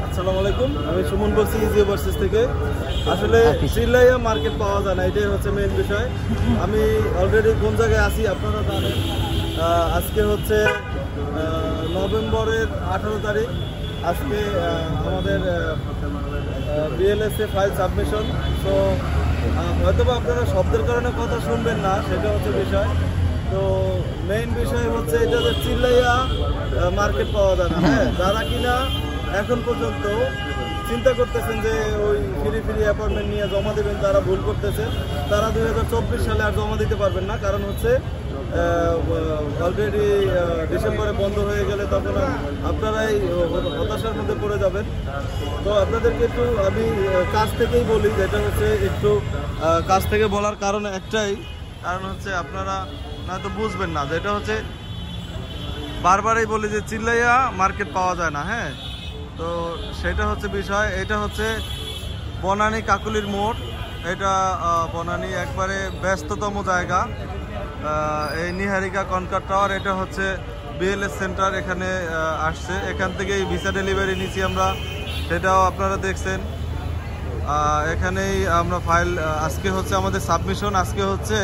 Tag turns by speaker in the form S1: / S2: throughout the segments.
S1: আসসালামু আলাইকুম, আমি সুমন বলছি ইজি ওভারসিজ থেকে। আসলে চিল্লাইয়া মার্কেট পাওয়া যায় না, এটাই হচ্ছে মেইন বিষয়। আমি অলরেডি কোন জায়গায় আছি আপনারা জানেন। আজকে হচ্ছে নভেম্বরের 18 তারিখ। আজকে আমাদের বিএলএসএ ফাইল সাবমিশন। তো হয়তোবা আপনারা শব্দের কারণে কথা শুনবেন না, সেটা হচ্ছে বিষয়। তো মেইন বিষয় হচ্ছে এটা যে চিল্লাইয়া মার্কেট পাওয়া যায় না। হ্যাঁ, যারা কিনা এখন পর্যন্ত চিন্তা করতেছেন যে ওই ফ্রি অ্যাপয়েন্টমেন্ট নিয়ে জমা দেবেন, তারা ভুল করতেছে। তারা 2024 সালে আর জমা দিতে পারবেন না, কারণ হচ্ছে অলরেডি ডিসেম্বরে বন্ধ হয়ে গেলে তখন আপনারাই হতাশার মধ্যে পড়ে যাবেন। তো আপনাদেরকে একটু আমি কাছ থেকেই বলি, যেটা হচ্ছে একটু কাছ থেকে বলার কারণ একটাই, কারণ হচ্ছে আপনারা নয়তো বুঝবেন না। যেটা হচ্ছে বারবারই বলি যে চিল্লাইয়া মার্কেট পাওয়া যায় না। হ্যাঁ, তো সেটা হচ্ছে বিষয়। এটা হচ্ছে বনানী কাকুলির মোড়। এটা বনানী একবারে ব্যস্ততম জায়গা। এই নিহারিকা কনকার টাওয়ার, এটা হচ্ছে বিএলএস সেন্টার। এখানে আসছে, এখান থেকেই ভিসা ডেলিভারি নিচ্ছি আমরা, সেটাও আপনারা দেখছেন। এখানেই আমরা ফাইল, আজকে হচ্ছে আমাদের সাবমিশন। আজকে হচ্ছে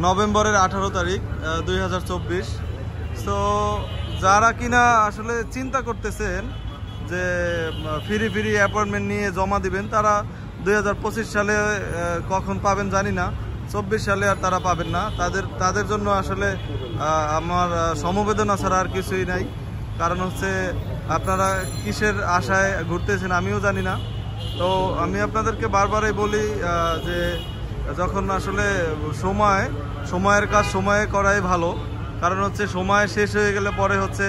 S1: নভেম্বরের 18 তারিখ 2024। তো যারা কিনা আসলে চিন্তা করতেছেন যে ফ্রি অ্যাপয়েন্টমেন্ট নিয়ে জমা দিবেন, তারা 2025 সালে কখন পাবেন জানি না, 24 সালে আর তারা পাবেন না। তাদের জন্য আসলে আমার সমবেদনা ছাড়া আর কিছুই নাই। কারণ হচ্ছে আপনারা কিসের আশায় ঘুরতেছেন আমিও জানি না। তো আমি আপনাদেরকে বারবারই বলি যে যখন আসলে সময়ের কাজ সময়ে করাই ভালো। কারণ হচ্ছে সময় শেষ হয়ে গেলে পরে হচ্ছে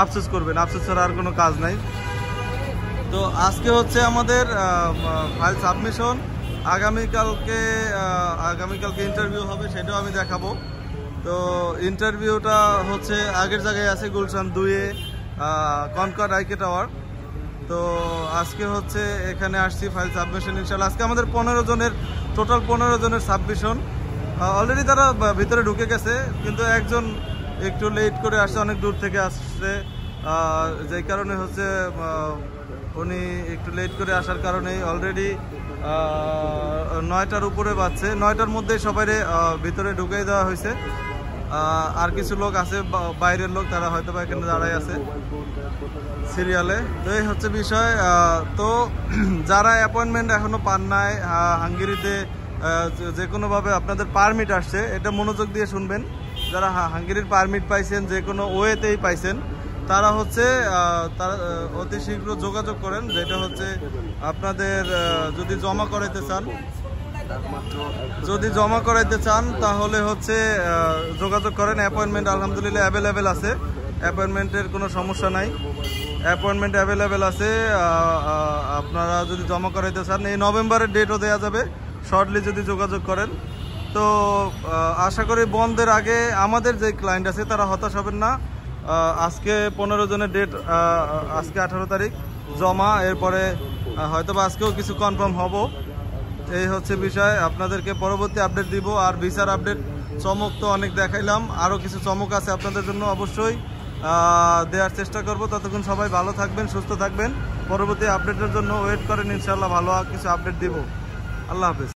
S1: আফসোস করবেন, আফসোস ছাড়া আর কোনো কাজ নাই। তো আজকে হচ্ছে আমাদের ফাইল সাবমিশন। আগামীকালকে ইন্টারভিউ হবে, সেটাও আমি দেখাবো। তো ইন্টারভিউটা হচ্ছে আগের জায়গায় আছে, গুলশান 2-এ কনকর্ড আইকে টাওয়ার। তো আজকে হচ্ছে এখানে আসছি ফাইল সাবমিশন ইনশাল্লাহ। আজকে আমাদের 15 জনের, টোটাল 15 জনের সাবমিশন। অলরেডি তারা ভিতরে ঢুকে গেছে, কিন্তু একজন একটু লেট করে আসছে, অনেক দূর থেকে আসছে। যেই কারণে হচ্ছে উনি একটু লেট করে আসার কারণেই অলরেডি 9টার উপরে বাজছে। 9টার মধ্যে সবাই ভিতরে ঢুকিয়ে দেওয়া হয়েছে। আর কিছু লোক আছে বাইরের লোক, তারা হয়তো বা এখানে দাঁড়াই আছে সিরিয়ালে। তো এই হচ্ছে বিষয়। তো যারা অ্যাপয়েন্টমেন্ট এখনো পান নাই, হাঙ্গেরিতে যে কোনোভাবে আপনাদের পারমিট আসছে, এটা মনোযোগ দিয়ে শুনবেন। যারা হাঙ্গেরির পারমিট পাইছেন, যে কোনো ওয়েতেই পাইছেন, তারা হচ্ছে অতি শীঘ্র যোগাযোগ করেন। যেটা হচ্ছে আপনাদের যদি জমা করাইতে চান তাহলে হচ্ছে যোগাযোগ করেন। অ্যাপয়েন্টমেন্ট আলহামদুলিল্লাহ অ্যাভেলেবেল আছে, অ্যাপয়েন্টমেন্টের কোনো সমস্যা নাই, অ্যাপয়েন্টমেন্ট অ্যাভেলেবেল আছে। আপনারা যদি জমা করাইতে চান, এই নভেম্বরের ডেটও দেওয়া যাবে শর্টলি যদি যোগাযোগ করেন। তো আশা করি বন্ধের আগে আমাদের যে ক্লায়েন্ট আছে তারা হতাশ হবেন না। আজকে 15 জনের ডেট, আজকে 18 তারিখ জমা। এরপরে হয়তো বা আজকেও কিছু কনফার্ম হব। এই হচ্ছে বিষয়, আপনাদেরকে পরবর্তী আপডেট দিব। আর ভিসার আপডেট চমক তো অনেক দেখাইলাম, আরও কিছু চমক আছে আপনাদের জন্য, অবশ্যই দেওয়ার চেষ্টা করব। ততক্ষণ সবাই ভালো থাকবেন, সুস্থ থাকবেন। পরবর্তী আপডেটের জন্য ওয়েট করেন, ইনশাল্লাহ ভালো কিছু আপডেট দিব। আল্লাহ হাফেজ।